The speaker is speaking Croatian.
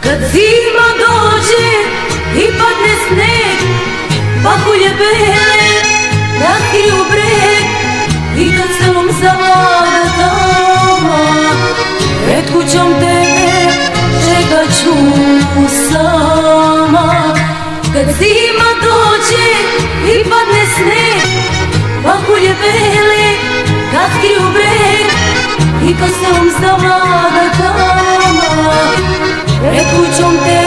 Kad zima dođe i padne sneg, pahulje bele nakriju breg i kad selom zavlada tama, pred kućom tebe čekat ću sama. Kad zima dođe i padne sneg, pahulje bele nakriju breg i kad selom zavlada tama, pred kućom tebe